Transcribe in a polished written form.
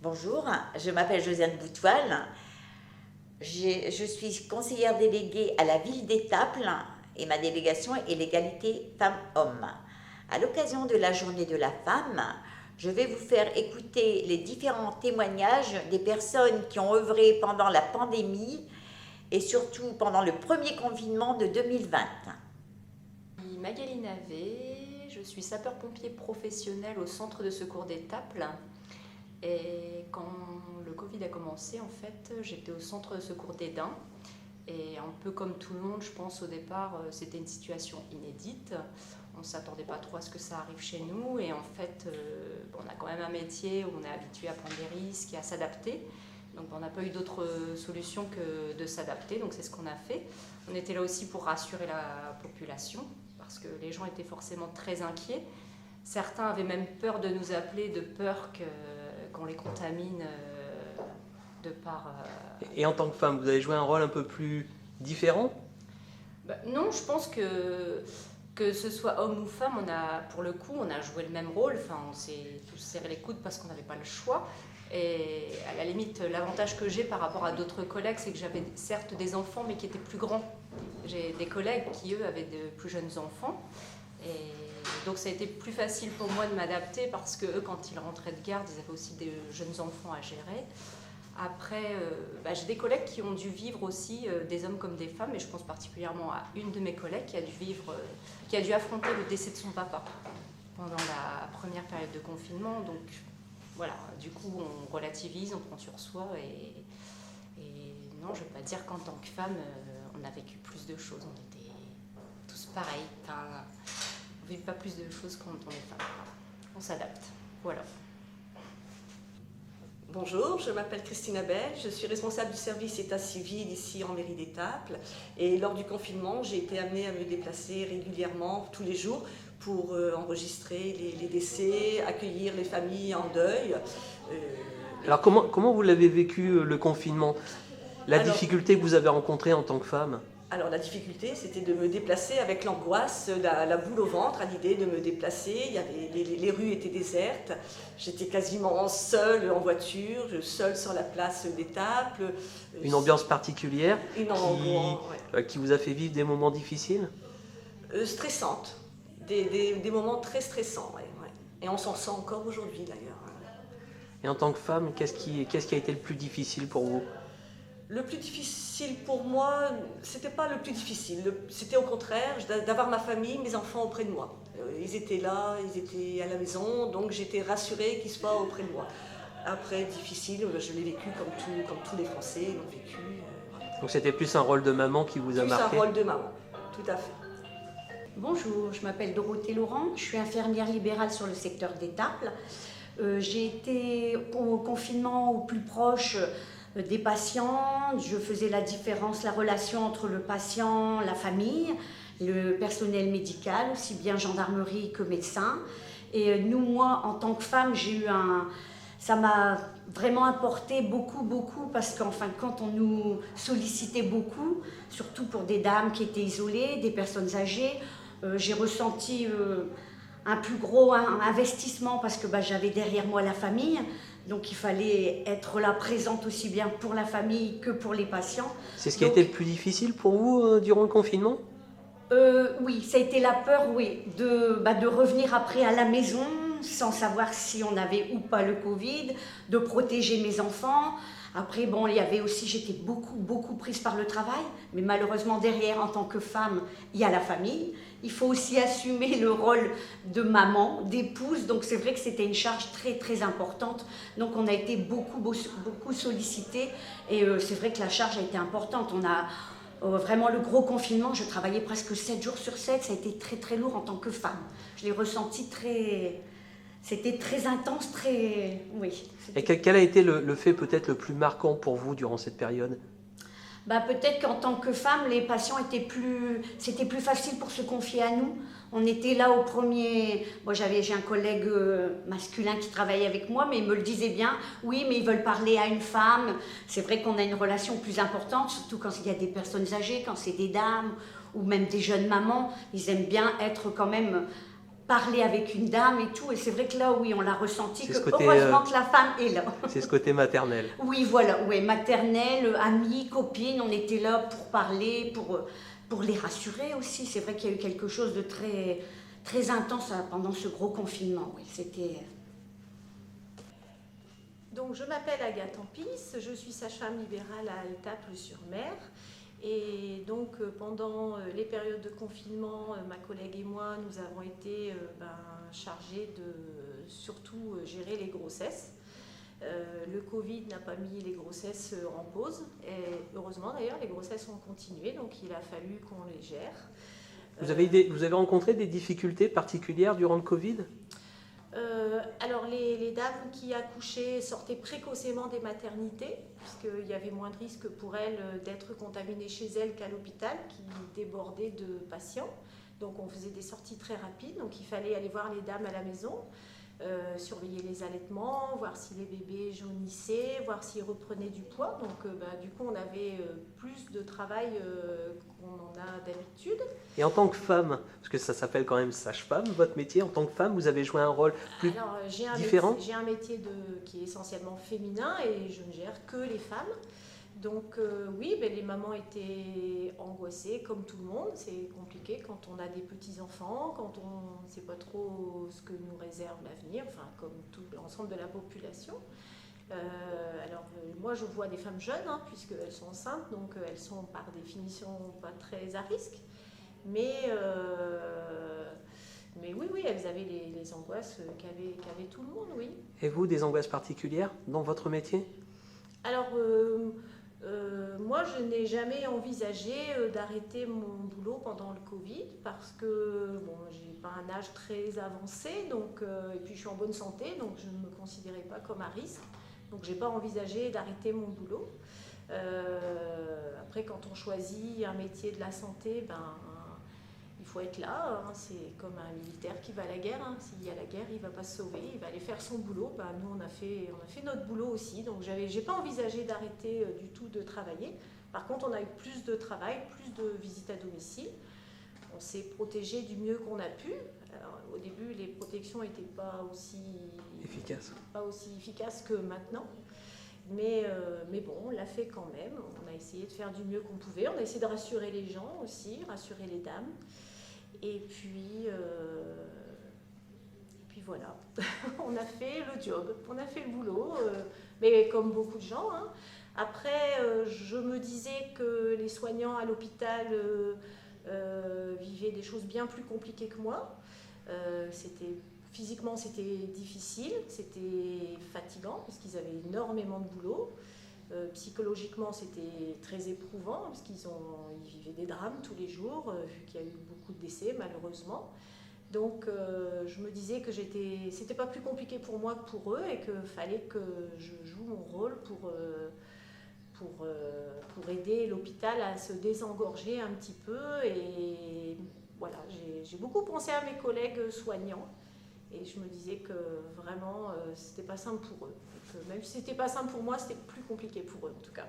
Bonjour, je m'appelle Josiane Boutoil. Je suis conseillère déléguée à la ville d'Étaples et ma délégation est l'égalité femmes-hommes. À l'occasion de la journée de la femme, je vais vous faire écouter les différents témoignages des personnes qui ont œuvré pendant la pandémie et surtout pendant le premier confinement de 2020. Je suis Magali Navet, je suis sapeur-pompier professionnel au centre de secours d'Étaples. Et quand le Covid a commencé, en fait, j'étais au centre de secours d'Esdin. Et un peu comme tout le monde, je pense au départ, c'était une situation inédite. On ne s'attendait pas trop à ce que ça arrive chez nous. Et en fait, on a quand même un métier où on est habitué à prendre des risques et à s'adapter. Donc on n'a pas eu d'autre solution que de s'adapter. Donc c'est ce qu'on a fait. On était là aussi pour rassurer la population parce que les gens étaient forcément très inquiets. Certains avaient même peur de nous appeler, de peur qu'on les contamine de par... Et en tant que femme, vous avez joué un rôle un peu plus différent ? Non, je pense que ce soit homme ou femme, pour le coup, on a joué le même rôle. Enfin, on s'est tous serré les coudes parce qu'on n'avait pas le choix. Et à la limite, l'avantage que j'ai par rapport à d'autres collègues, c'est que j'avais certes des enfants, mais qui étaient plus grands. J'ai des collègues qui, eux, avaient de plus jeunes enfants. Et donc ça a été plus facile pour moi de m'adapter parce que eux, quand ils rentraient de garde, ils avaient aussi des jeunes enfants à gérer. Après, j'ai des collègues qui ont dû vivre aussi des hommes comme des femmes, et je pense particulièrement à une de mes collègues qui a dû affronter le décès de son papa pendant la première période de confinement. Donc voilà, du coup on relativise, on prend sur soi et non, je ne veux pas dire qu'en tant que femme, on a vécu plus de choses, on était tous pareils. Enfin, on ne vit pas plus de choses quand on est femme. On s'adapte, voilà. Bonjour, je m'appelle Christine Abel, je suis responsable du service état civil ici en mairie d'Étaples. Et lors du confinement, j'ai été amenée à me déplacer régulièrement, tous les jours, pour enregistrer les décès, accueillir les familles en deuil. Alors comment vous l'avez vécu le confinement ? La difficulté que vous avez rencontrée en tant que femme ? Alors la difficulté, c'était de me déplacer avec l'angoisse, la boule au ventre à l'idée de me déplacer. Il y avait, les rues étaient désertes, j'étais quasiment seule en voiture, seule sur la place d'Étaples. Une ambiance particulière qui vous a fait vivre des moments difficiles ? Stressantes, des moments très stressants, ouais. Et on s'en sent encore aujourd'hui d'ailleurs. Et en tant que femme, qu'est-ce qui a été le plus difficile pour vous ? Le plus difficile pour moi, c'était pas le plus difficile, c'était au contraire d'avoir ma famille, mes enfants auprès de moi. Ils étaient là, ils étaient à la maison, donc j'étais rassurée qu'ils soient auprès de moi. Après, difficile, je l'ai vécu comme tous les Français l'ont vécu. Donc c'était plus un rôle de maman qui vous a marqué ? Plus un rôle de maman, tout à fait. Bonjour, je m'appelle Dorothée Laurent, je suis infirmière libérale sur le secteur d'Étaples. J'ai été au confinement au plus proche des patients, je faisais la différence, la relation entre le patient, la famille, le personnel médical, aussi bien gendarmerie que médecin. Et moi, en tant que femme, ça m'a vraiment apporté beaucoup, parce qu'en fin de compte, on nous sollicitait beaucoup, surtout pour des dames qui étaient isolées, des personnes âgées. J'ai ressenti un plus gros investissement parce que j'avais derrière moi la famille. Donc il fallait être là présente aussi bien pour la famille que pour les patients. C'est ce qui a été le plus difficile pour vous durant le confinement ? Oui, ça a été la peur, oui, de revenir après à la maison sans savoir si on avait ou pas le Covid, de protéger mes enfants. Après, il y avait aussi, j'étais beaucoup prise par le travail, mais malheureusement derrière, en tant que femme, il y a la famille. Il faut aussi assumer le rôle de maman, d'épouse, donc c'est vrai que c'était une charge très importante. Donc on a été beaucoup sollicités et c'est vrai que la charge a été importante. On a vraiment le gros confinement, je travaillais presque 7 jours sur 7, ça a été très lourd en tant que femme. Je l'ai ressenti c'était très intense, oui. Et quel a été le fait peut-être le plus marquant pour vous durant cette période ? Peut-être qu'en tant que femme, les patients c'était plus facile pour se confier à nous. On était là au premier... j'ai un collègue masculin qui travaillait avec moi, mais il me le disait bien. Oui, mais ils veulent parler à une femme. C'est vrai qu'on a une relation plus importante, surtout quand il y a des personnes âgées, quand c'est des dames ou même des jeunes mamans, ils aiment bien être quand même, parler avec une dame et tout. Et c'est vrai que là, oui, on l'a ressenti, que heureusement que la femme est là. C'est ce côté maternel. Oui, voilà, oui, maternelle, amie, copine, on était là pour parler, pour les rassurer aussi. C'est vrai qu'il y a eu quelque chose de très, très intense pendant ce gros confinement. Oui, c'était... Donc, je m'appelle Agathe Ampis, je suis sage-femme libérale à Étaples-sur-Mer. Et donc, pendant les périodes de confinement, ma collègue et moi, nous avons été chargés de surtout gérer les grossesses. Le Covid n'a pas mis les grossesses en pause. Et heureusement, d'ailleurs, les grossesses ont continué, donc il a fallu qu'on les gère. Vous avez rencontré des difficultés particulières durant le Covid ? Alors les dames qui accouchaient sortaient précocement des maternités, puisqu'il y avait moins de risques pour elles d'être contaminées chez elles qu'à l'hôpital, qui débordait de patients. Donc on faisait des sorties très rapides, donc il fallait aller voir les dames à la maison, surveiller les allaitements, voir si les bébés jaunissaient, voir s'ils reprenaient du poids. Donc du coup on avait plus de travail qu'on en a d'habitude. Et en tant que femme, parce que ça s'appelle quand même sage-femme, votre métier, en tant que femme, vous avez joué un rôle plus différent ? J'ai un métier qui est essentiellement féminin et je ne gère que les femmes. Donc oui, les mamans étaient angoissées comme tout le monde. C'est compliqué quand on a des petits-enfants, quand on ne sait pas trop ce que nous réserve l'avenir, enfin comme tout l'ensemble de la population. Moi je vois des femmes jeunes, puisqu'elles sont enceintes, donc elles sont par définition pas très à risque. Mais oui, elles avaient les angoisses qu'avait tout le monde, oui. Et vous, des angoisses particulières dans votre métier ? Alors, moi, je n'ai jamais envisagé d'arrêter mon boulot pendant le Covid parce que j'ai pas un âge très avancé, donc, et puis je suis en bonne santé, donc je ne me considérais pas comme à risque. Donc, j'ai pas envisagé d'arrêter mon boulot. Après, quand on choisit un métier de la santé, il faut être là. C'est comme un militaire qui va à la guerre. S'il y a la guerre, il ne va pas se sauver, il va aller faire son boulot. Nous, on a fait notre boulot aussi. Donc, je n'ai pas envisagé d'arrêter du tout de travailler. Par contre, on a eu plus de travail, plus de visites à domicile. On s'est protégé du mieux qu'on a pu. Alors, au début, les protections n'étaient pas aussi efficaces que maintenant. Mais bon, on l'a fait quand même. On a essayé de faire du mieux qu'on pouvait. On a essayé de rassurer les gens aussi, rassurer les dames. Et puis voilà, on a fait le job, on a fait le boulot, mais comme beaucoup de gens. Après, je me disais que les soignants à l'hôpital vivaient des choses bien plus compliquées que moi. Physiquement, c'était difficile, c'était fatigant, parce qu'ils avaient énormément de boulot. Psychologiquement, c'était très éprouvant, parce qu'ils vivaient des drames tous les jours, vu qu'il y a eu beaucoup de décès, malheureusement. Donc, je me disais que c'était pas plus compliqué pour moi que pour eux, et qu'il fallait que je joue mon rôle pour aider l'hôpital à se désengorger un petit peu. Et voilà, j'ai beaucoup pensé à mes collègues soignants. Et je me disais que vraiment, c'était pas simple pour eux. Et que même si c'était pas simple pour moi, c'était plus compliqué pour eux en tout cas.